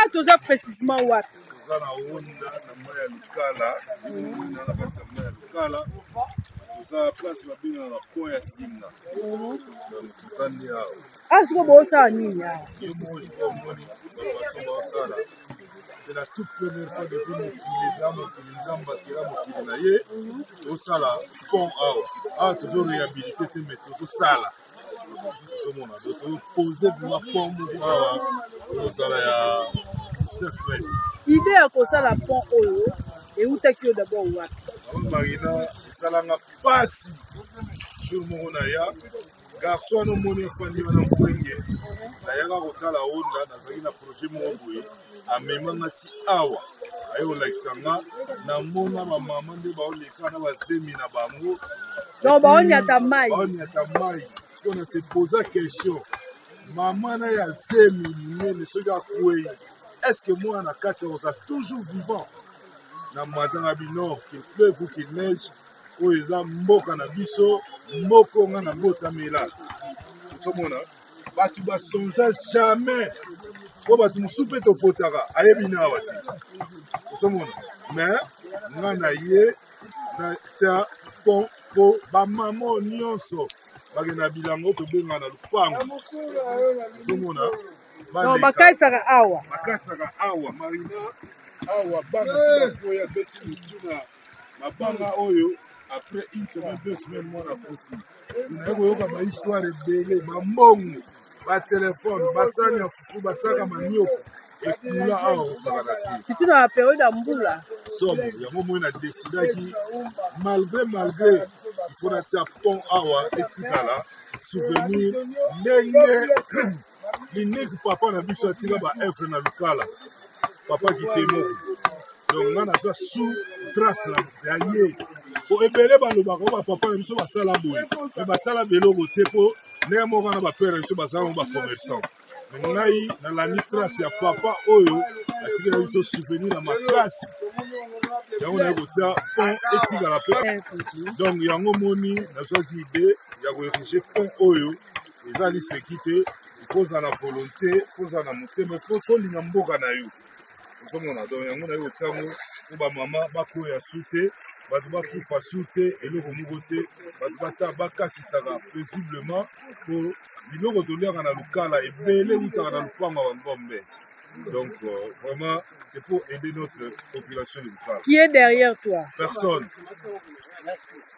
Ah, tu as précisément où? Toza na onda na moya lukala. Na kati ya moya lukala. Toza place babina na pont ya Singa. Donc toza ndi awa. Ah, je vois ça nini ya. Yo mo je vois moni façon ba sala. C'est la toute première fois depuis les âmes qui nous ont battu là mo na ye. Au sala pont awa. Ah, toujours réhabilité te mais toujours sala. Somona donc poser vraiment pont mo awa. Au sala ya 19 mètres. Idée à cause la pont oyo et où t'as qui d'abord wapi? Marina esalanga pasi jour moko na ya garçon no moni afandi wana mkwenge nayaka kotala onda nazalaki na projet moko boye amemanga ti awa aye kolakisanga namona bamama nde baoleka na bazemi na bango donc baonyata mai siko na se posa question mama na ya zemi minene soki akwei est-ce que mwana kati akoza toujours vivant na matanga bino qu'il pleuve ou qu'il neige oyo eza mboka na biso mboko nga na botamela osomona bato basonja jamais po bato mosusu mpe tofotaka ayebi na awa te osomona mais nga na ye na tia pont po bamama nyonso bakenda bilango tobenga na lupango osomona bakataka awa marina awa bana si bakoya beti mutu na mabanga oyo après une semaine 2 semaines mwana kofi naye koyoka bahistoire ebele bambongo batelefone basani ya fufu basaka manioko ekula awa kosakana te surtout na période ya mbula somo yango moi na décidaki malgré ifo natia pont awa etikala souvenir ndenge liniki papa na biso atika baevre na lukala papa kite moko donc nga naza sous trace ya ye po ebele balobaka o bapapa na biso basala boye me basala beloko te po ndenge moko wana bapere na biso basala mo bacommerçant me ngai nalandi trace ya papa oyo atiki na biso souvenir ya makasi yango naye kotia pont etikala mpe donc yango moni nazwaki ide ya koérige pont oyo eza liseki te ikozala na volonté kozala na motema tolinga mboka na yo osomona donc yango naye kotiango po bamama bakoya su te bato bakufa su te eloko moko te bato bata bakatisaka paisiblement po biloko toliaka na lukala ebele utaka na lupango ya bangombe donc vraiment c'est pour aider notre population de Lukala. Qui est derrière toi? Personne.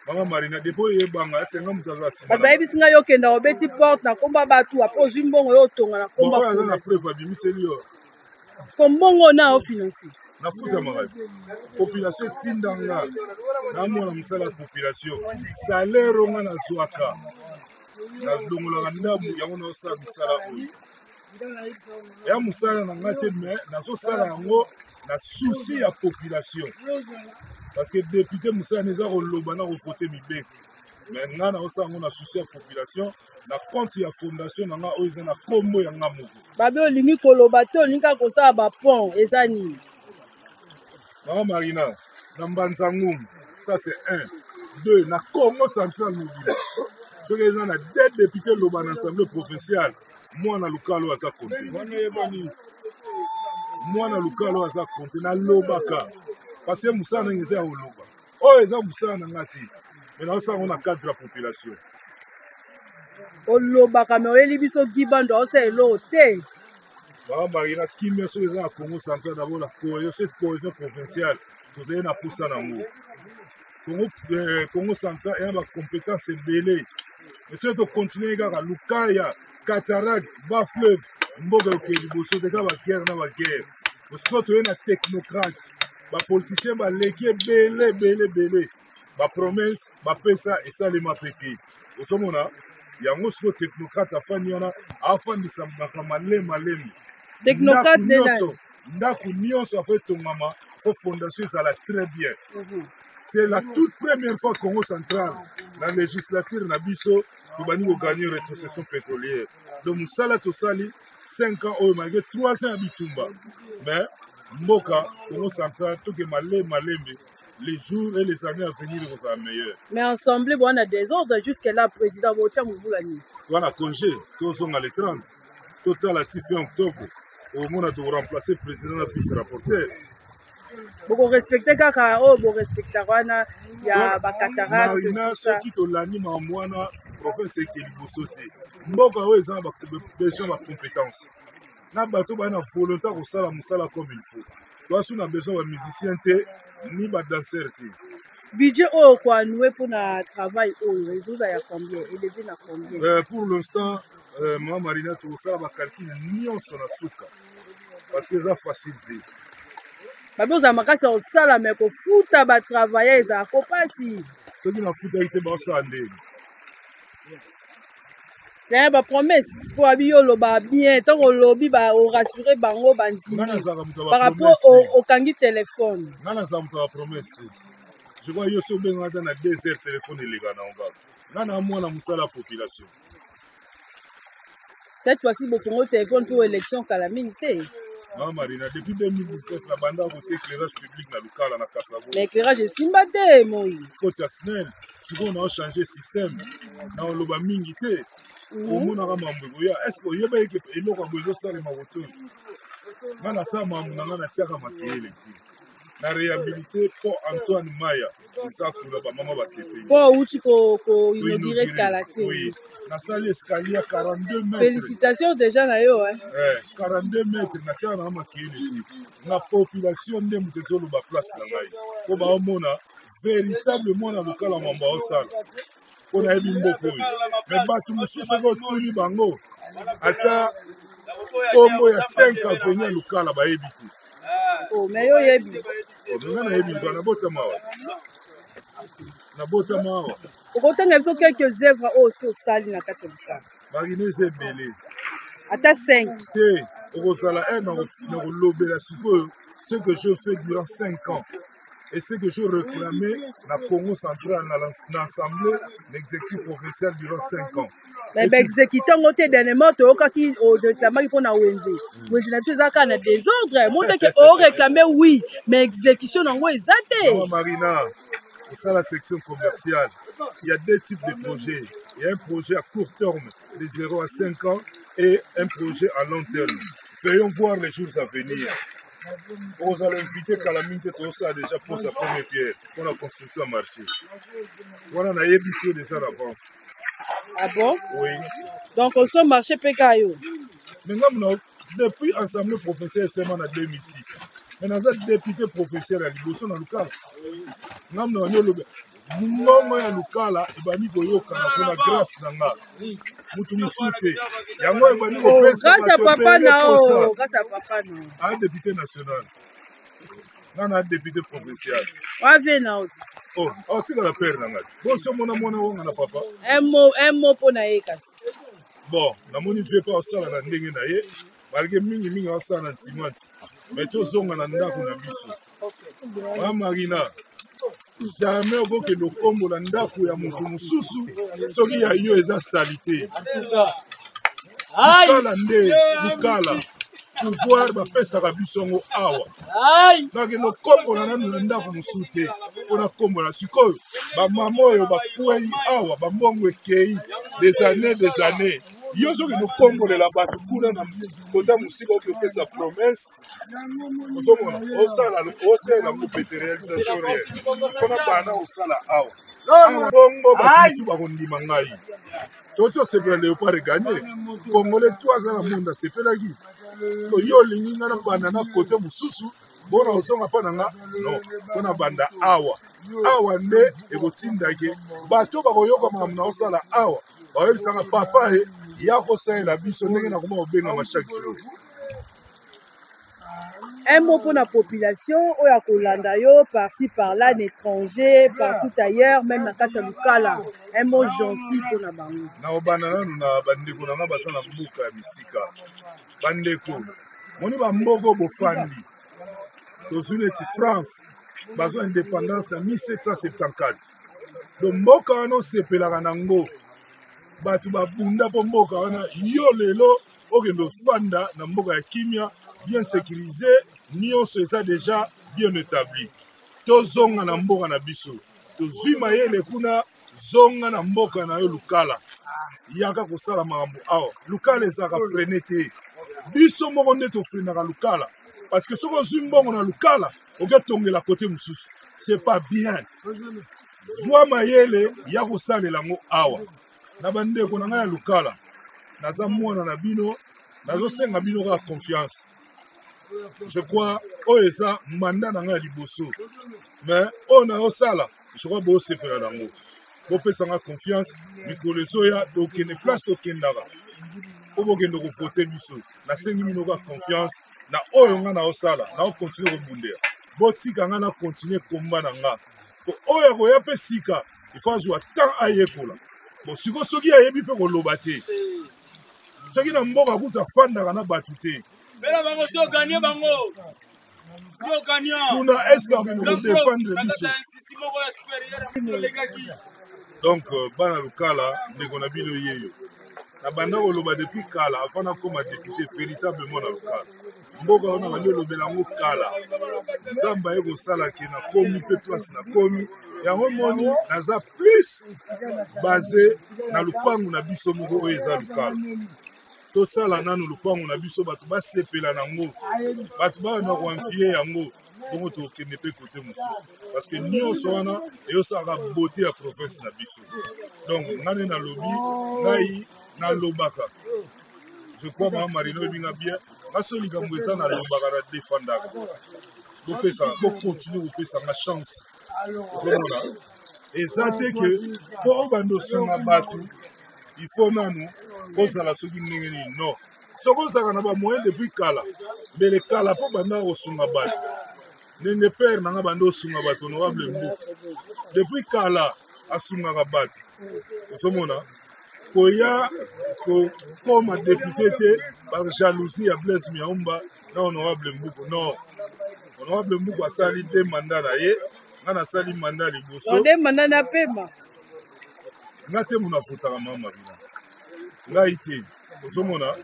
Maman Marina, depuis yebanga, c'est un mutu aza sima. Babayi bisinga yo kenda obeti porte na komba batu après ozwi mbongo yo tonga na komba. Bon, oyo aza na preuve abimiseli yo. Kombongo na o financer. Na futa makati. Population tindanga. Na mona musala ya population. Salaire nga na zwaka. Na longolaka ndabu yango na osala musala oyo. Ya musala na nga te mais nazosala yango na souci ya population. Parce que député Moussa Neza koloba na kovote mibeko. Mais nga na osala yango na souci ya population na compte ya fondation na nga oyo eza na kombo ya nga moko. Babe olingi koloba te olinga kosala ba pont eza nini? Maman Marina, na Mbanzangum, ça c'est 1. 2, na Congo central mobile. Ce qui est a 2 députés loba na l'Assemblée provinciale. Moi na Lukalo aza compté. Moi na Lukalo aza compté na lobaka. Parce que Moussa na ngeza o loba. Oh eza Moussa na ngati. Mais na ça on a cadre la population. Olobaka me oyeli biso gibando ose elo te. Ba Marina kimia so eza na Congo central d'abord la cohésion cette cohésion provinciale. Vous avez na poussa na mo. Congo central et ba compétence belé. Mais si on continue kaka Lukaya cataracte, bas fleuve, mboga ok liboso de ka ba guerre na ba guerre. Parce que tu es un technocrate, ba politicien ba leki belé, ba promesse, ba pesa et ça les mapeki. Osomona, yango siko technocrate afani wana, afani sa malem. Technocrate ndaku nyonso afait tongama, fo fondation ça la très bien. C'est la toute première fois Congo central la législature na biso Tobani ko gagner rétrocession pétrolière. Donc Moussala Tosali 5 ans au malgré 3 ans à Bitumba. Mais Mboka, Congo central, tout que malembe, les jours et les années à venir vont être meilleurs. Mais ensemble, on a des ordres jusqu'à là, président Botia Mouboulani. On a congé, tous sont à l'écran. Total à fin octobre. omona tokoremplace président na vice rapporteur bokorespecte kaka oyo borespectaka wana ya bakataracte marina soki tolandi makambo wana province eke liboso te mboka oyo eza na besoin bacompétence na bato baa na volonté kosala mosala comme il faut toasu na besoin bamusicien te ni badanser te budget oyo koanoue mpona travail oyo ezoza ya combien élevé na combien pour l'instant mama marina tokosala bacalcule nyonso na suka parce que eza facile te babe ozala makasi ya kosala me kofuta batravailler ezalaka kopasi soki nafutaki te baosala ndenge yaya bapromese mpo abi oloba bien ntango olobi orassure bango bandimi par rapport okangi telefone nga nazala moto ya bapromese te je crois yo so obengaka ta na 2 heures telefone eleka na ngaka nga na mwana mosala ya population cette fois-ci bofongo telefone mpo élection kala mingi te mama marina depuis 2019 na bandaka kotia éclairage public na lukala na kasavo na éclairage esimba te moi koti ya snel sikoyo na ochange système na oloba mingi te omonaka mambo ekoya estce oyeba eke eloko yango ezosalema koto nga nasala mambo na nga natiaka makeyele te na réhabilité mpo Antoine Maya eza kula bamama basepeli mpo outi koinaugure kala te nasali escalier 42 mètres. Félicitations déjà na yo 42 mètres natiaka na makeyele te na population nde moto ezoloba place na ngai mpo baomona véritablement na lokala mambo aosala mpo nayebi mboka oyo me bato mosusu eko otuni bango ata kombo ya 5 avenue ya lokala bayebi te me yo oyebi nga nayebi lika nabotama awa okotanga biso quelques œuvres oyo si osali na kati ya lokala marina eza ebele ata 5 te okozala na kolobela sikoyo ce que je fais durant 5 ans et ce que je réclamais na Congo central na l'assemblée l'exécutif provincial durant 5 ans. Exécutant ngote dernièrement toyokaki réclamaki mpona wenze wenze na biso eza kaka na désordre moteke oréclame oui mais exécution nango eza te. Marina osala la section commerciale il y a 2 types de projets. Il y a un projet à court terme de 0 à 5 ans et un projet à long terme. Veillons voir les jours à venir. Vous allez inviter Calamité tout ça déjà pour sa première pierre pour la construction marché. Voilà, on a évisé déjà d'avance. Ah bon? Oui. Donc on s'est marché PKO. Maintenant, depuis l'Assemblée professionnelle seulement en 2006. Maintenant, vous êtes député professionnel à Liboso dans le cadre. Nous avons mungongo ya lukala ebani koyokana mpona grâce na nga mutu mosusu te yango ebani kopesa a député national nga na député provincial aotikala pere na ngai boso mona wonga na papa un mot mpona ye kasi bon namoni vie mpe osala na ndenge na ye malgré mingi aosala na ntimanti me tozonga na ndako na biso Marina jamais okokende okombola ndako ya moto mosusu soki ya yo eza salite lukala nde lukala pouvoir bapesaka biso yango awa nakende okombola nanu na ndako mosusu te mpona kombola sikoyo bamama oyo bakwei awa bambongo ekei des années yo sokende okombolela bato kuna na kota mosika oki opesa promese ozomona osalela mopete réalisation réel mpona bana osala awa bongo bato mosusu bakondima ngai toti osepela léopard ganye congolais to aza na monde asepelaki yo olingi ngai na banda na kote mosusu mpona ozonga mpa na nga non mpona banda awa nde ekotindaki bato bakoyoka makambo na osala awa bayebisanga papa ye ya kosalela biso ndenge nakoma kobengama chaque jour. Un mot pour la population, oya kolanda yo par-ci par-là, l'étranger, partout ailleurs, même na kati ya lukala. Un mot gentil pour la bango. Na obana nanu na bandeko na nga baza na mboka ya misika. Bandeko, moni ba mboko bofandi. Tozwi neti France, bazwa indépendance na 1774. Do mboka wana osepelaka nango. Bato babunda mpo mboka wana yo lelo okende ofanda na mboka ya kimia bien sécurisé nyonso eza déjà bien établi tozonga na mboka na biso tozwi mayele kuna zonga na mboka na yo lukala yaka kosala makambo awa lukala ezalaka frene te biso moko nde tofreinaka lukala parce que soki ozwi mbongo na lukala oketongela kote mosusu c'est pas bien zwa mayele ya kosalela yango awa na bandeko na ngai ya lukala naza mwana na bino nazosenga bino kaka confiance je crois oyo eza manda na ngai ya liboso mais oyo nayosala je crois boosepela nango bopesanga confiance mikolo ezoya tokende place tokendaka po bokende kovote biso nasengi bino kaka confiance na oyo ngai nayosala naokontinue kobundela botika ngai na kontinue komba na nga po oyo akoya mpe sika ifo azwa tan ayekola bo siko soki ayebi mpe koloba te soki na mboka kuta afandaka na bato te kuna eske akende kodefendre biso donc bana lukala ndeko na bino yeyo na banda koloba depuis kala avant nakoma député véritablement na lukala mboka wana bandi olobela yango kala nzambe aye kosala ke nakomi mpe place nakomi yango moni naza plus basé na lupangu na biso moko oyo eza lukala tosala nanu lupangu na biso bato basepela nango bato bana koamfie yango bongo tokende mpe kote mosusu parce que nyonso wana eyosalaka beauté ya province na biso donc ngane nalobi ngai nalobaka je crois mama marino ebinga bien ngaso likambo eza nalobaka na defandaka bokontinue kopesanga chance ozomona eza te ke mpo oyo bando osunga bato ifo nanu kozala soki ndenge nini non soki ozalaka na bamoyen depuis kala mbele kala mpo bandaka kosunga bato ndenge pere nanga banda osunga bato honorable mbuku depuis kala asungaka bato ozomona koya kokoma député te bajalousie ya Blaise Miaumba na honorable mbuku non honorable mbuku asali te manda na ye nga nasali manda liboso nga te mona afutaka mama bina ngai te ozomona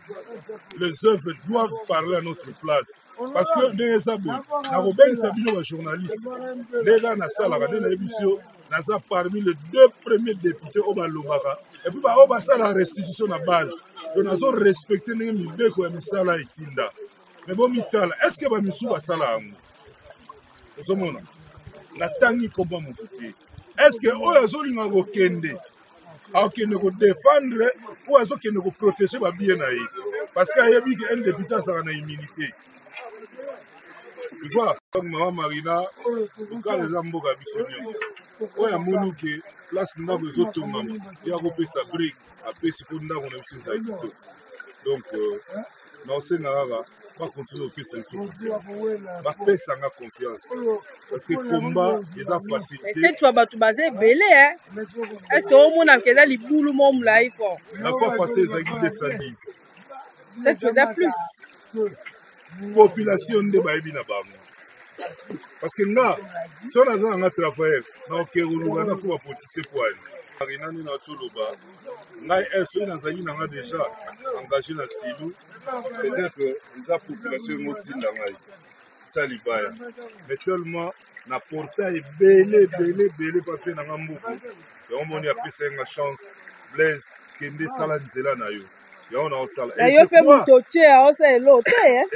les œuvres doivent parler à notre place parce que ndenge eza boye nakobengisa bino bajournaliste ndenge nasalaka nde nayebi biso naza parmi les 2 premiers députés oyo balobaka epuis baoyo basala restitution na base to nazorespecte ndenge mibeko ya misala etinda me bomitala estce bamisu basala yango ozomona natangi komba motu te estce oyo azolinga kokende akende kodefendre oyo azokende koprotege babie na ye parce que ayebi ke un député azalaka na immunité tu vois mama marina lokala eza mboka biso nyonso oyo amoni ke place ndako ezotongama ye akopesa brique apesi mpo ndako na biso ezala kitoko donc naosenga kaka bakontinue kopesa biso confiance bapesanga confiance parce que komba eza facilité esetwa bato baza ebele estce omonaka eza libulu mo molai ko la fois passé ezalaki 210 setwa eza plus population nde bayebi na bango parce que nga so naza nanga travailleur naokekoluka na mpo bapolitisie po ali marina nde nazoloba ngai soki nazalaki nanga déjà engagé na silu peut-être eza population yango tinda ngai eza libaya mais tellement na portail ebele papie nanga mbuku yango moni apesanga chance Blaise kende sala nzela na yo yango naosala et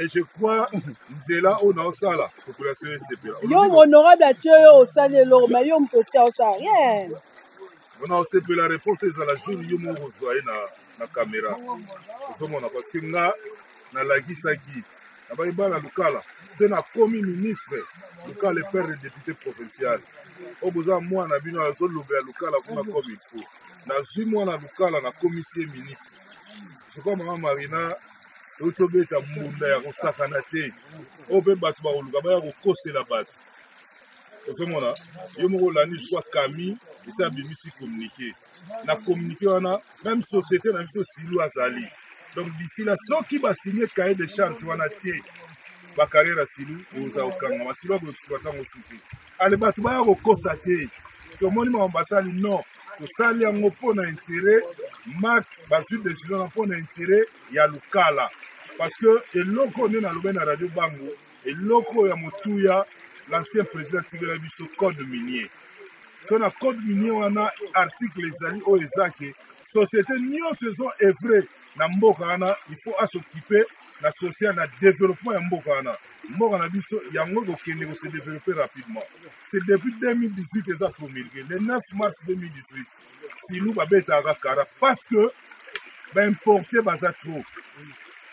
je crois nzela oyo naosala population esepela yo honorable atie oyo osali eloko mais yo moto otia osala rien ona osepela réponse ezala jour yo moko kozwa ye na caméra ozomona parce que nga nalakisaki nabaki bana lukala se nakomi ministre lukala epere de député provincial oyo boza mwana bino azolobela lukala kuna comme il faut nazwi mwana lukala nakomisi ye ministre je crois mama marina euti obeta mbunda ya kosakana te oyo mpe bato bakoluka baya kokosela bato ozomona yo moko olandi je crois kami esi abimisi communiqué na communiqué wana même société na biso silu azali donc d'ici là soki basigne cahier de charge wana te bacarrière ya silu oza kokangama silu akoexploitango suki ale bato baya kokosa te tomoni makambo basali non tosali yango mpo na intérêt mak bazwi décision na mpo na intérêt ya lukala parce que eloko nde nalobai na radio bango eloko ya motuya l'ancien président tigela biso code minier so na code minier wana article ezali oyo eza ke société nyonso ezo evre na mboka wana il faut s'occuper na social na développement ya mboka wana mboka na biso yango kokende ko se développer rapidement. C'est depuis 2018 que ça promulgué le 9 mars 2018 silu babetaka kara parce que ba importer baza trop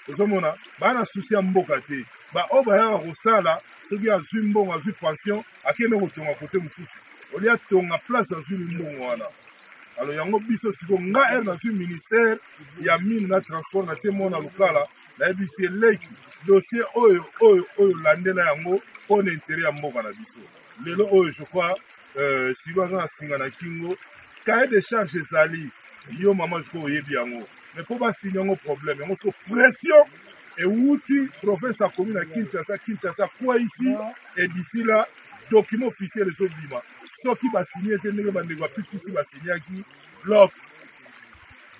ozomona bana souci ya mboka te ba o bayaka kosala soki azwi mbongo azwi pension akende kotonga kote mosusu olia tonga place azwi mbongo wana. Alors yango biso siko nga er nazwi ministère ya mine na transport na tie mona lokala na ebisi eleki dossier oyo landela yango pona intérêt ya mboka na biso lelo oyo je crois silo aza na singa na kingo cahier de charge ezali yo mama siko oyebi yango mais po basini yango problème yango siko pression euti province ya commune ya Kinshasa kwa ici et d'ici là document officiel ezobima soki basini ete ndenge bandeko bapipisi basiniaki lok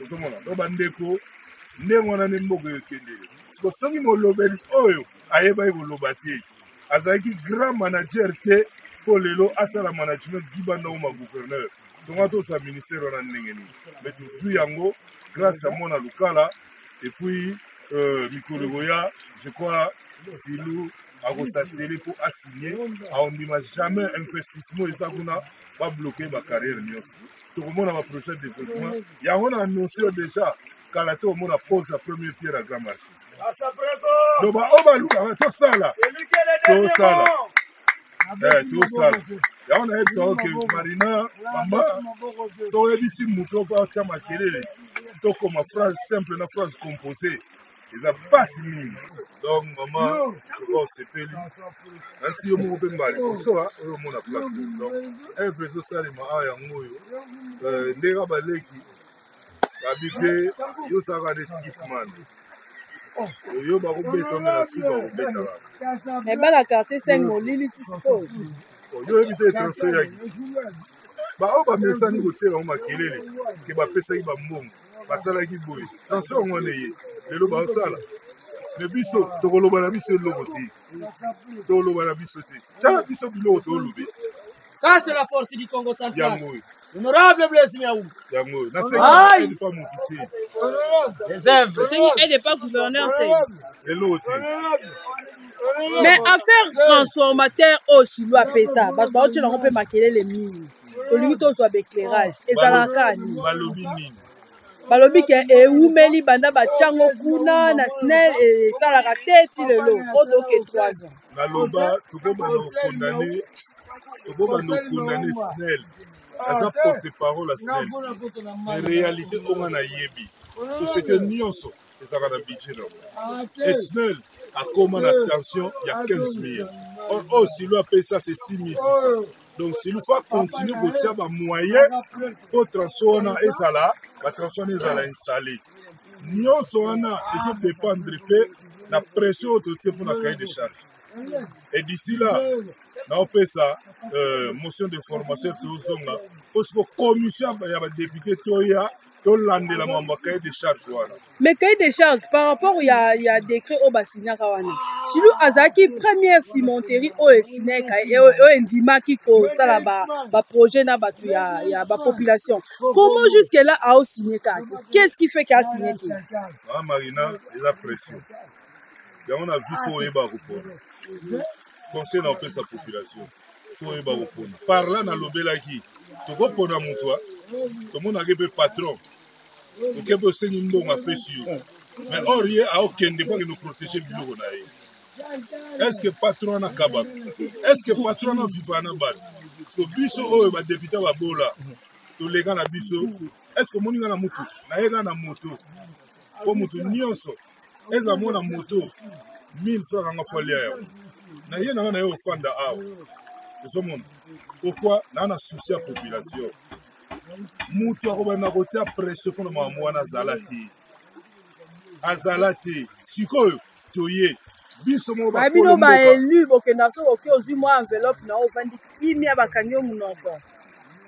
ozomona do bandeko ndenge wana nde mboka ekendele siko soki molobeli oyo ayebaki koloba te azalaki grand manager te mpo lelo asala management dibanda oma gouverneur tonga tosala ministère wana ndenge nini mais tozwi yango grâce à mona lokala et puis mikolo koya je crois silu akosatele mpo asigné aondima jamais investissement eza kuna babloke bacarrière nyonso tokomona baprojet de développement yango na annonce déjà kala te omona pose la première pierre à grand marché donc baoyo balukaka tosala yango nayebisa oke marina mama soyebisi moto po atia makelele tokoma phrase simple na phrase composée eza pasi mingi donc mama soko osepeli nanti yo moko mpe mbali kosoa oyo omona place donc evre ezosalema awa yango oyo ndenge baleki babi mpe yosalaka neti gipman oyo bakobeta onge na suka bakobetaka ebala quartier 5 molili ti sikoyo yo oyebi te transfer yaki baoyo bamesani kotiela yango makelele ke bapesaki bambongo basalaki boye transfer yango wana eye lelo baosala me biso tokoloba na biso eloko te tokoloba na biso te tala biso biloko toolobe ça c'est la force du Congo central yango oyo honorable Blaise Miaou yango oyo nasengi pa motu te sengi aide pas gouverneur te eloko te mais affaire transformateur oyo silu apesa bato baotia nango mpe makelele mingi olingi tozwa baéclairage ezalaka nini balobi nini balobi ke eumeli banda batiango kuna na snel esalaka te ti lelo odoke 3 ans naloba tokobanda okondane snel aza porte parole ya snel mais réalité onga na yebi société nyonso ezalaka na budget nango e snel akoma na tension ya 15 000 or oyo silo apesa c'est 6 600 donc s'il faut continuer kotia bamoyen mpo transport wana ezala batransport wana ezala installé nyonso wana ezodépendre mpe na pression oyo totie mpo na cahier de charge et d'ici là naopesa motion d'information tozonga mpo siko commission ya badéputé toya tolandela mambo ya cahier de charge wana mais cahier de charge par rapport ya décret oyo basignaka wana silu azalaki première cimenterie oyo esignaka oyo endimaki kosala baprojet na bato ya bapopulation comment jusque là aosigne kaka qu'est ce qui fait qu'asigne te marina eza pression yango na vi fo oyeba kopona conseil na opesa population fo oyeba kopona par là nalobelaki tokopona moto tomonaki mpe patron oke mpe osengi mbongo apesi yo mais or ye aokende mpo akende oprotege biloko na ye est ce que patron wana kabaka est ce que patron wana vivaka na bato parceke biso oyo badepute babola toleka na biso est ce que omoninga na motu nayeka na moto mpo motu nyonso eza mona moto 1000 francs anga folia yango na ye nanga na ye ofanda awa ozomona pourquoi naa na souci ya population mutu akobanda kotia pression mpona makambo wana azala te sikoyo toye biso moko babino baélu bokenda so oke ozwi mwa enveloppe na ovandi kimia bakangi yo monoko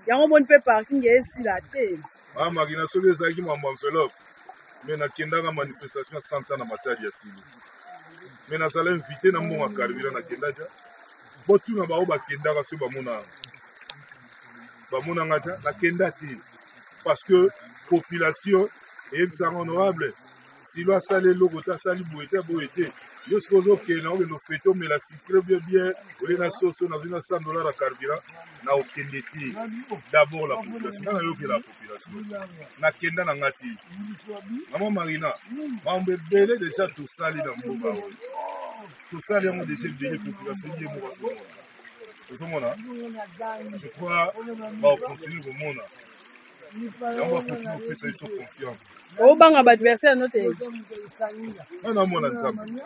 yango moni mpe parking esila te makina soki ezalaki mambo enveloppe me nakendaka manifestation ya 100 ans na matadi ya sili me nazala invité na mbongo ya carburant nakenda te botuna bao bakendaka so bamonanga te nakenda te parce que population eyebisaka honorable silo asali eloko te asali boye te boye te yo soki ozokende okende ofete omela sucre bien olie na soso nazwi na $100 ya carburant na okende te d'abord la population nga nayokela la population nakenda na nga te mama marina mambo ebele deja tosali na mboka oyo tosali yango deja ebele population ye moko ozomona je crois baokontinue komona yango bakontinue kopesa biso confiance obanga baadversaire no te nga namona nzambe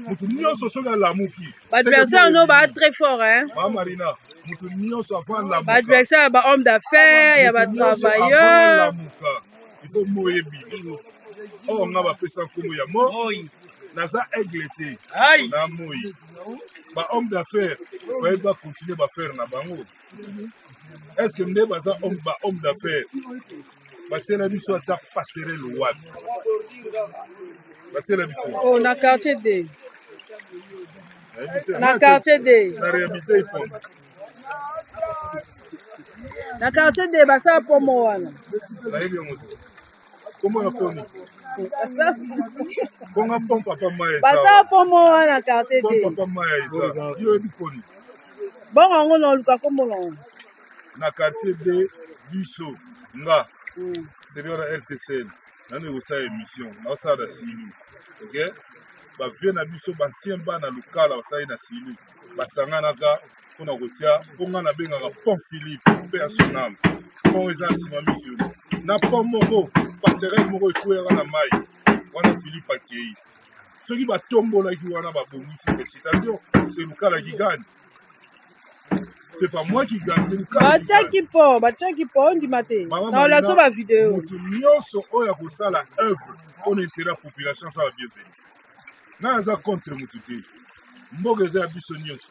moto nyonso soki alamuki baadversaire no baa très fort mama marina moto nyonso avant alamuka baadversaire ya bahomme d'affaires ya batravailleur alamuka ifo moyebi oyo nga bapesa nkombo ya naza aigle te na moi bahomme d'affaires bayebi bakontinue bafaire na bango est ce que nde baza bahomme d'affaires batiela biso ata passerelle wapi batiela biso na quartier D na quartier D na réhabilité iponde na quartier D basala pomo wana nayebi yango te kombo na poni bonga pom papa maya basala pomo wana na quartier D pom papa maya eza yo yebi poni bongo yango na oluka kombo nango na quartier D biso nga sérieux na RTCL nani ekosala émission naosala na silu ok bavie na biso bancien bana lokala basali na silu basanganaka mpona kotia mpo nga nabengaka pont philippe mpe ya soname pont eza nsima misio na pont moko passerelle moko ekweyaka na mai wana philippe akei soki batombolaki wana babongisi félicitation c'est lokala qui gagne. C'est pas moi qui gagne, c'est le cas. Batiaki po, on dit matin. Dans la somme vidéo. Moto nyonso oyo akosala œuvre pour l'intérêt de la population ça la bienvenue. Naza contre moto te. Mboka eza biso nyonso.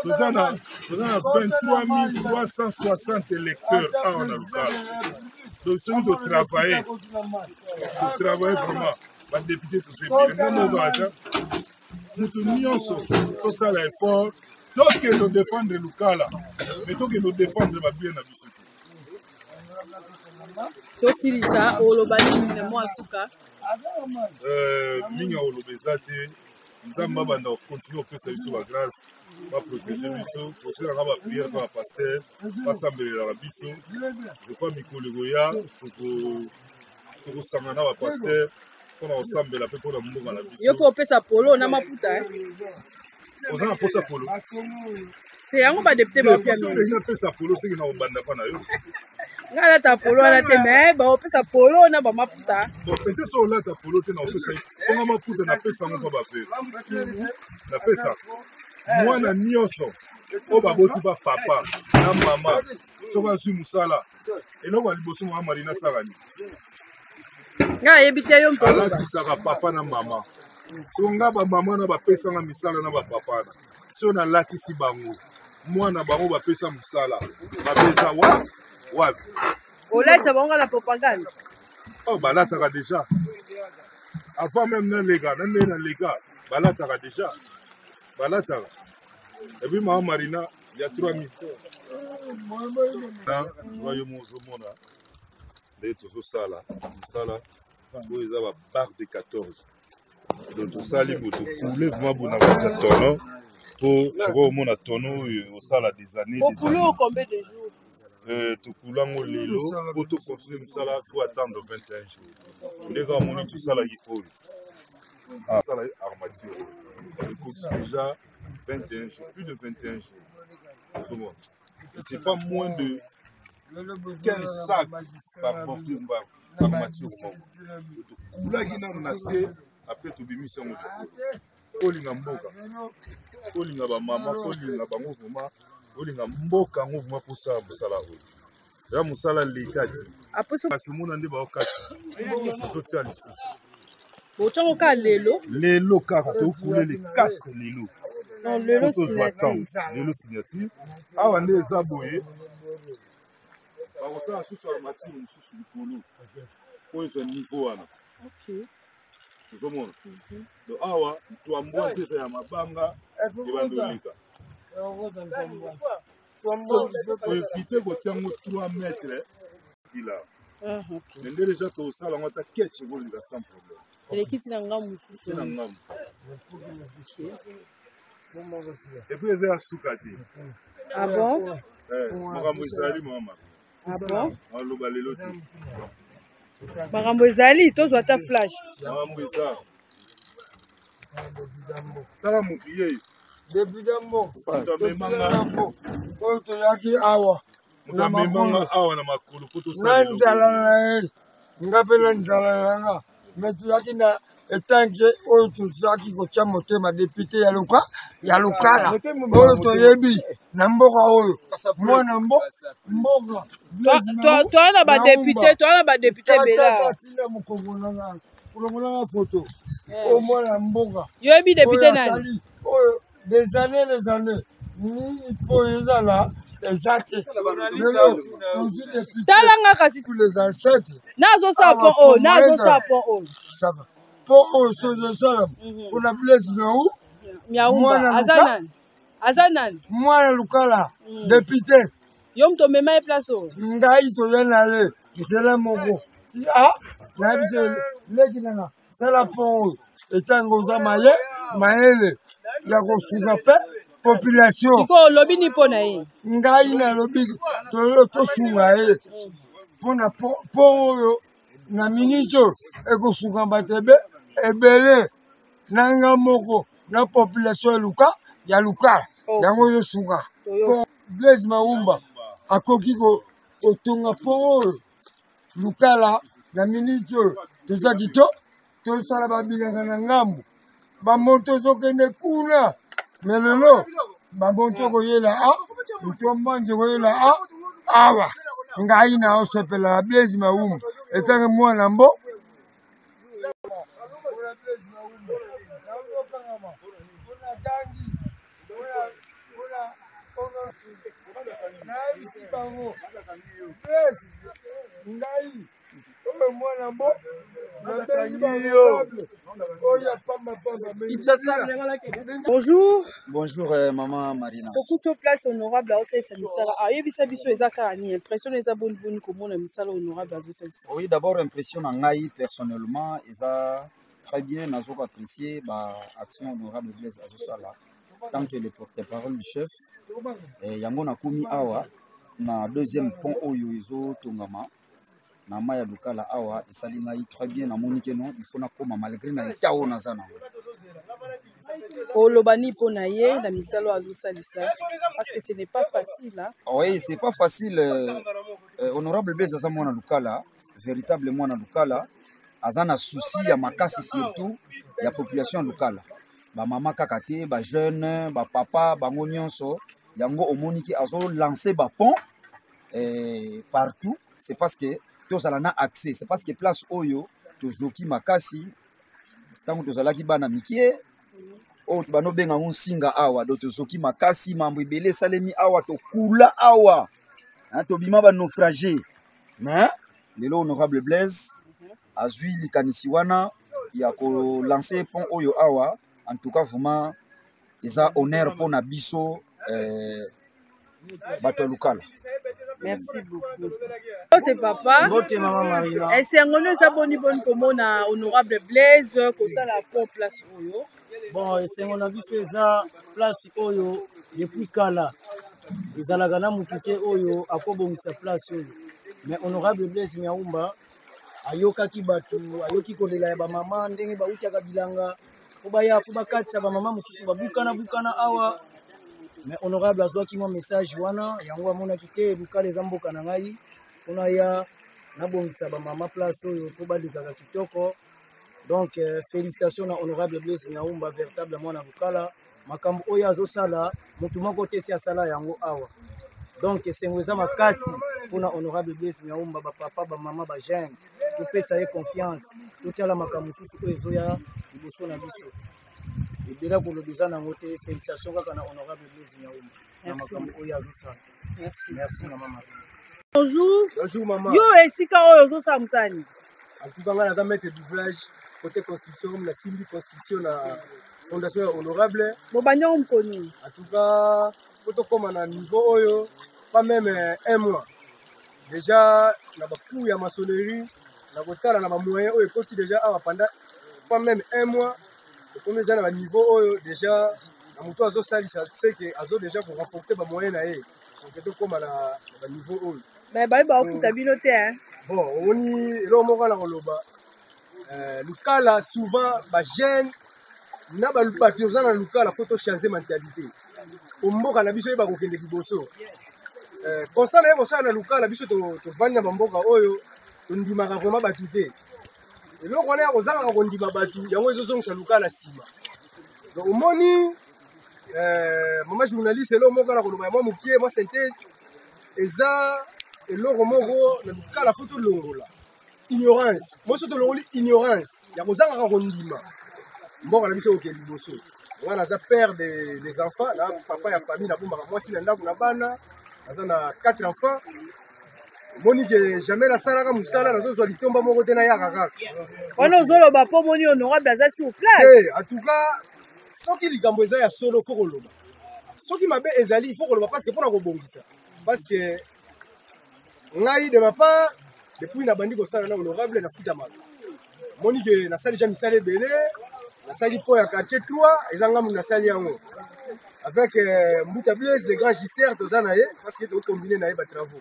Toza na 23 360 électeurs awa na local. Donc ceux qui travailler vraiment, ba député tous ces bien. Moto nyonso tosala effort. Donc, nous défendre le Lukala, mais donc nous défendre ma bien à Bissou. Tosilisa, Olobani, Minemo Asuka. Minga Olobezate, Nzamba Banda continue à faire sa grâce, va protéger Bissou, aussi à la prière par pasteur, pas sembler la Bissou. Je crois Miko Legoya, pour Sangana, pasteur, pour ensemble la paix pour la Mouga la Bissou. Yoko pesa polo, na maputa. Oza na posa polo. Te yango ba député ba pia no. Oza na pesa polo seki na obanda pa na yo. Ngala ta polo na te me ba opesa polo na ba maputa. Bon, peut-être so la ta polo te na opesa. Onga maputa na pesa ngo ba pe. Na pesa. Mwana nyonso o ba boti ba papa na mama. So ba su musala. Eloko liboso mwa Marina Sarani. Nga yebite yo mpo. Alati saka papa na mama. So nga ba mama na bapesa nga misala na ba papa na so na latisi bango mwana bango bapesa musala babeza wapi olata bango na propagande oh balataka déjà avant même na lega na lega balataka déjà balataka et puis mama Marina il y a 3000 na joyeux mozomona de tout ça musala bo eza ba bar de 14. Donc tout ça, les motos coulés, vraiment bon à tonneau. Pour je vois au monde à tonneau, au sala des années. Pour couler au combien de jours? Tout coulant au lilo, pour tout continuer tout ça là, faut attendre 21 jours. Les gars, on tout ça là qui coule. Ah, ça là armature. Il coûte déjà 21 jours, plus de 21 jours. C'est pas moins de 15 sacs par portée par armature. Tout coulant qui n'a pas après tout bimisa ngo olinga mboka olinga ba mama olinga bango vraiment olinga mboka ngo vraiment pour ça musala oyo ya musala lekati après ça tout le monde ande ba okati sotia lisusu botango ka lelo kaka to kule les 4 lelo non lelo signature awa nde eza boye ba osala susu armature susu likolo oyo c'est niveau wana OK. Zomona. Donc awa tuambwa sasa ya mabanga ebandoleka. Pour éviter que tiango 3 mètres il a Mais déjà au salon on t'a catch volga sans problème. Elle quitte na ngamu. C'est na ngamu. Et puis ils a soukati. Ah bon? Makambo ezali mama. Ah bon? Aloba lelo ti. Makambo ezali tozwa ta flash. Makambo eza. Tala mukiye. Debidambo. Fanta memanga. Oyo toyaki awa. Na memanga awa na makolo poto sa. Nanzala na ye. Ngape nanzala nanga. Mais toyaki na etanke oyo tozalaki kotia motema député ya lokala oyo toyebi na mboka oyo mwana mboka toana badepute bela atina mokongo nanga kulongolanga foto oyo mwana mboka yoyebi depute nani oyo des années nini po ezala eza te talanga kasi les ancêtres nazosala pont oyo po oyo sozosala mpona Blaise Miaumba aza nani mwana lukala député yo moto omema ye place oyo ngai toya na ye nzela moko nayebi se leki nanga sala po oyo etango oza mayele ya kosuka mpe population siko olobi ni mpo na ye ngai nalobi tosunga ye mpona po oyo na miniti oyo ekosuka bato ebele nanga moko na population ya lukala yango ezosunga po Blaise Maumba akoki kotonga po oyo lukala na miniti oyo toza kito tosala babilanga na ngambu bamoto tokende kuna me lelo bamoto koyela ntombanje koyela awa ngai na osepela Blaise Maumba etange mwana mbo Bonjour. Bonjour maman Marina. Beaucoup de place honorable à Ossé Misala. Ayebisa biso ezaka ni impression eza bonne komona misala honorable à Ossé. Oui, d'abord impression ngai personnellement eza très bien nazo apprécier ba action honorable Blaise Azosala tant que le porte-parole du chef yango nakomi awa na deuxième pont oyo ezo tongama na maya lukala awa esali ngai très bien na moni que non il faut na koma malgré na etao na zana olobani po na ye na misalo azosalisa parce que ce n'est pas facile hein? Oui, c'est pas facile honorable Blaise aza mwana lukala véritable mwana lukala aza na souci ya makasi surtout ya population lukala ba mama kaka te ba jeune ba papa bango nyonso yango omoniki azo lancer ba pont partout c'est parce que tozala na accès c'est parce que place oyo tozoki makasi tango tozalaki bana mikie o bano benga nsinga awa do tozoki makasi mambo ebele salemi awa tokula awa tobima ba naufragé mais lelo honorable Blaise azui likanisi wana ya ko lancer pont oyo awa en tout cas vraiment eza honneur pour na biso bato lukala. Merci beaucoup. Votre papa. Votre maman Marina. Et c'est un honneur ça bonne komona honorable Blaise ko ça la place oyo. Bon, c'est on a vu ça place oyo depuis kala. Ezalaka na mutuke oyo akobongisa place oyo. Mais honorable Blaise Maumba ayokaki bato ayoki kolela ya ba mama ndenge ba utaka bilanga ko baya ko bakatisa ba mama mususu babukana awa. Mais honorable azwaki mo message wana yango amona kite bukale za mboka na ngai ona ya nabongisa ba mama place oyo ko balikaka kitoko. Donc félicitations na honorable Blaise Maumba véritable mwana bukala makambo oyo azosala mutu moko te si asala yango awa. Donc sengweza makasi pona honorable Blaise Maumba ba papa ba mama ba jeune to pesa ye confiance to tala makambo susu oyo ezoya liboso na biso. Ebela kolobeza nango te félicitations kaka na honorable Blaise Maumba na makambo oyo azosala. Merci maman. Bonjour maman. Yo esika oyo ozosala musani. Akukanga na mettre doublage côté construction comme la simbi construction na fondation honorable. Bobanyo mkoni. En tout cas, faut comme un niveau oyo pas même un mois. déjà na bacours ya maçonnerie na kotala na bamoyen oyo ekoti déjà awa pendant pas même un mois okomi déjà na baniveau oyo déjà na moto azosalisa seke azo déjà korenforcer bamoyen na ye oke tokóma na baniveau oyo me bayi baofuta bino te bon omoni eloko moko na koloba lukala souvent bajeune na bato oza na lukala fo tochange mentalité omboka na biso yeba kokende liboso constat na ye kosala na lukala biso tovandi na bamboka oyo tondimaka vraimen bato te eloko wana ya kozalaka kondima bato yango ezozongisa lukala nsima donc omoni mama journaliste eloko moko na koloba ya mwa mokie mwa synthèse eza eloko moko na lukala fo tolongola ignorance moso tolongoli ignorance ya kozangaka kondima mboka na biso okende liboso wana aza père des enfants na papa ya famille nabombaka mwasi na ndako na bana aza na 4 enfants omoni ke jamais nasalaka mosala nazozwa litomba moko te nayaka kaka wana ozoloba mpo omoni honorable aza sur place en tout cas soki likambo eza ya solo fo koloba soki mabe ezali fo koloba parce que mpona kobongisa parce que ngai de ma part depuis nabandi kosala na honorable nafutamaka omoni ke nasali ja misala ebele nasali po ya quartier 3 eza ngambu nasali yango avec Mbuta Blaise le grand gister toza na ye parce que tokombine na ye batravaux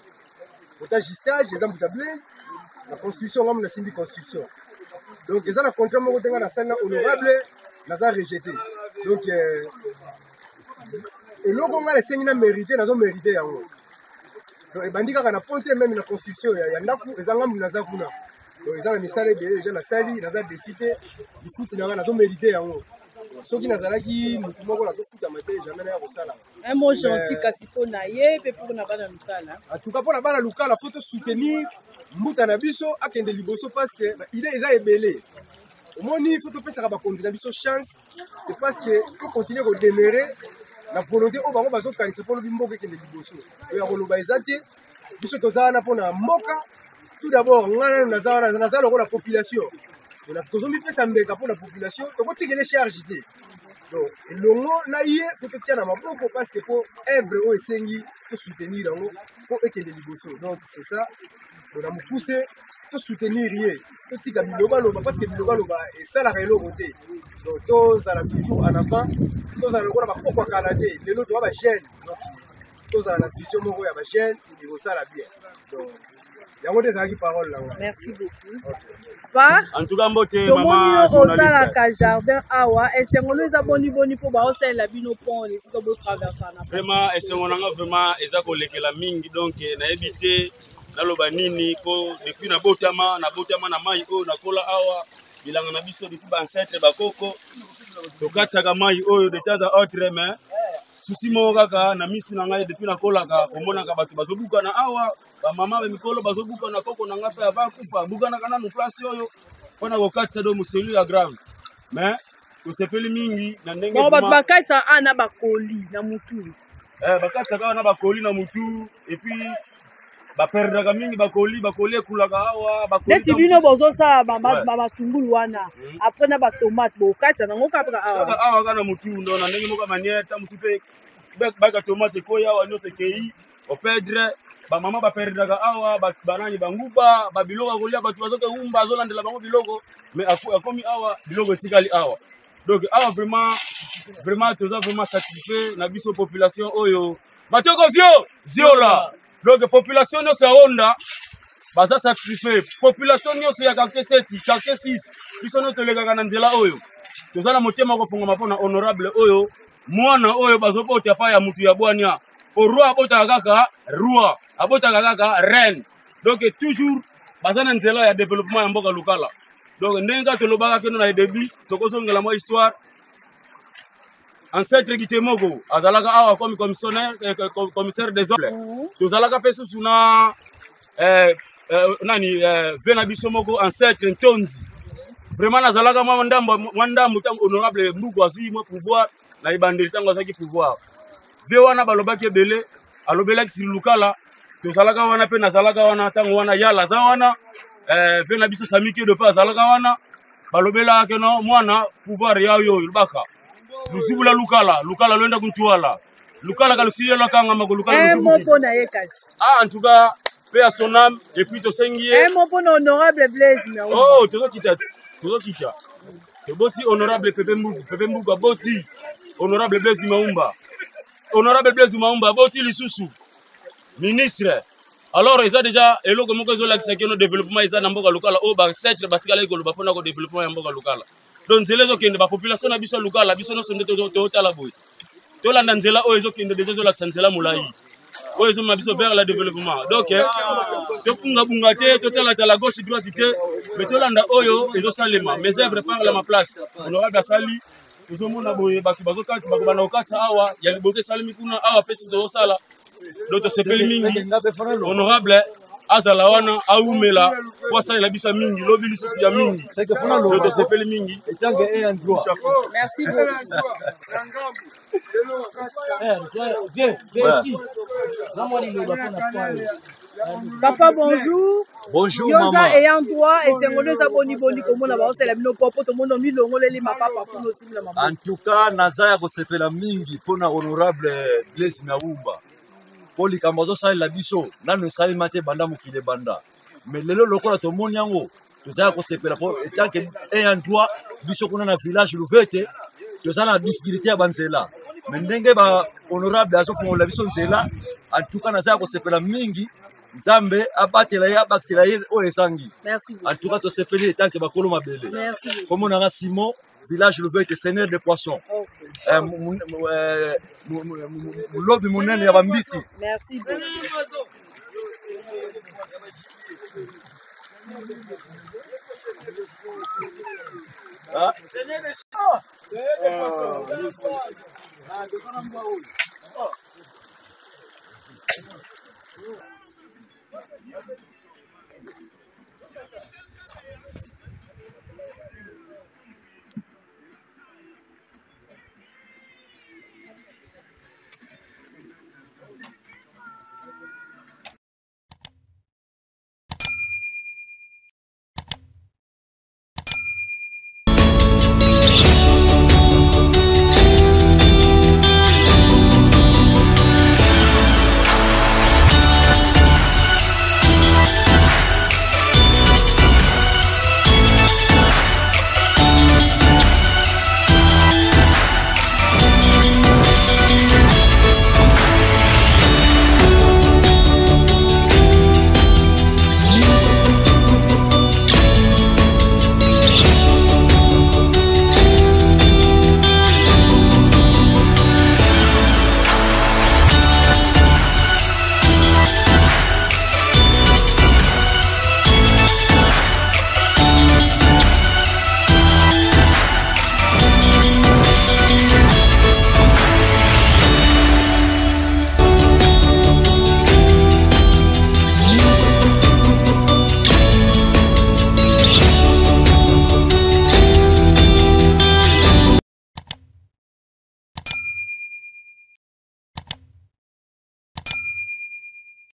ota gistage eza Mbuta Blaise la construction ngambu nasimbi construction donc eza na contrat moko te nga nasali na honorable naza rejeté donc eloko nga esengi na mérité nazo mérité yango donc ebandi kaka na ponte même na construction ya ndako eza ngambu naza kuna donc eza na misala ebele deja nasali naza décidé lifuti na nga nazo mérité yango soki nazalaki motu moko nazofutama te jamais naya kosala un mot gentil kasi mpo na ye mpe mpo na bana lukala en tout cas mpo na bana lukala fo tosoutenir mbuta na biso akende liboso parce que baide eza ebele omoni fo topesaka bakonzi na biso chance c'est parce que tocontinue kodemere na volonté oyo bango bazokanisa mpo lobi mboka ekende liboso oyo ya koloba eza te biso toza wana mpo na mboka tout d'abord ngai nano naza lokola population tozomipesa mbeka mpo na population tokotikele charge te donc elongo na ye fo totia na maboko parce que mpo œuvre oyo esengi tosoutenir yango fo ekende liboso donc c'est ça na mokuse tosoutenir ye totika bilobaloba parce que bilobaloba esalaka eloko te donc tozala toujours en avant tozala lokola bakoko ya kala te lelo toza bajeune donc tozala na vision moko ya bajeune ekosala bien donc yango nde ezalaki parole nanga merci beaucoup pa en tout cas mbote mama journaliste osalaka jardin awa esengolo eza boni mpo baosalela bino pont esika botraversana vraiment esengo nanga vraiment eza kolekela mingi donc nayebi te naloba nini po depuis nabotama na mai oyo nakola awa bilanga na biso depuis baancetre bakoko tokatisaka mai oyo de temps à autre mais susi moko kaka na misi na ngai depuis nakolaka komonaka bato bazobuka na awa bamama bamikolo bazobuka na koko na ngai mpe avakufa bukanaka nanu place oyo mpona kokatisa do moselu ya grave mais tosepeli mingi na ndenge bato bakatisa a na bakoli na mutu bakatisaka awa na bakoli na mutu epuis baperdaka mingi bakoli ekulaka awa neti bino bozosala bamatungulu wana apres na batomate bokatisa nango kaka awa kaka na mutu ndo na ndenge moko manieta mosu mpe baka tomate ekoyi awa nyonso ekei opedre bamama baperdaka awa banani banguba babiloko akolia bato bazoke umba azolandela bango biloko mais akomi awa biloko etikali awa donc awa vraiment toza vraiment satisfait na biso population oyo matoko ziola donc population nyonso ya onda baza satisfait population nyonso ya quartier 7 quartier 6 biso nyonso tolekaka na nzela oyo toza na motema kofungama mpo na honorable oyo mwana oyo bazobota pa ya mutu ya bwania po roi abotaka kaka roi abotaka kaka reine donc toujours baza na nzela ya développement ya mboka lukala donc ndenge kaka tolobaka keno na début tokozongela mwa histoire ancêtre Gitemoko azalaka awa comme commissaire des ordres tozalaka mpe susu na nani vena biso moko ancêtre Ntonzi vraiment nazalaka mwa ndambo ntango honorable Mbuku azwi mwa pouvoir na ebandeli ntango azwaki pouvoir ve wana balobaki ebele alobelaki sili lukala tozalaka wana mpe nazalaka wana ntango wana yala aza wana vena biso samiki de mpe azalaka wana balobelaka keno mwana pouvoir ya oyo lubaka luzibula lukala lwenda kuntuala lukala kalusilela kanga mako lukala luzibula mopo na ye kasi en tout cas paix à son âme, et puis tosengi. Un mot pour l'honorable Blaise. Oh, tozokita. Boti honorable Pepe Mbuga, boti honorable Blaise Maumba. Honorable Blaise Maumba, boti lisusu. Ministre. Alors, ils ont déjà, et là, comment ils ont l'accès à nos développement, ils ont un mboka local, oh, bah, c'est le bâtiment là, ils ont un développement en mboka local. Donc, c'est les autres qui ont la population à Bissau local, la Bissau sont de la boue. Tout le monde là, oh, ils ont déjà l'accès à la moulaï. Oh, ils ont ma Bissau vers le développement. Donc, c'est pour nous bungate, tout à la gauche, droite, mais tout le monde, oh, ils ont salima. Mes œuvres parlent à ma place. Honorable Sali, ils ont mon aboué, Bakibazokati, Bakibanaokati, Awa, il y a le beauté Salimikuna, Awa, Petit de Osala. D'autres sepeli mingi honorable azala wana aumela kwa ça la bisa mingi lobi lisusu ya mingi d'autres sepeli mingi etange et un droit. Merci beaucoup. Papa, bonjour. Bonjour, Yoza maman. ayant droit et c'est ngolo za boni comme on a c'est la mino popo to mono mi longo leli ma papa pour aussi la maman. En tout cas, nazaya ko sepela mingi pona honorable Blaise Maumba. Poli kambazo sali la biso nanu sali mate banda mukile banda. Mais lelo lokola to moni yango tozaya ko sepela po etant que ayant droit biso kuna na village Luvete tozala difficulté ya banzela. Mais ndenge ba honorable azo fongola biso nzela en tout cas nazaya ko sepela mingi. Nzambe abatela ya bakela ye o esangi. Merci. En tout cas to sepeli etant que bakolo mabele. Merci. Comme on a Simon village Luvete seigneur de poissons. Lobby munene ya bambisi. Merci beaucoup.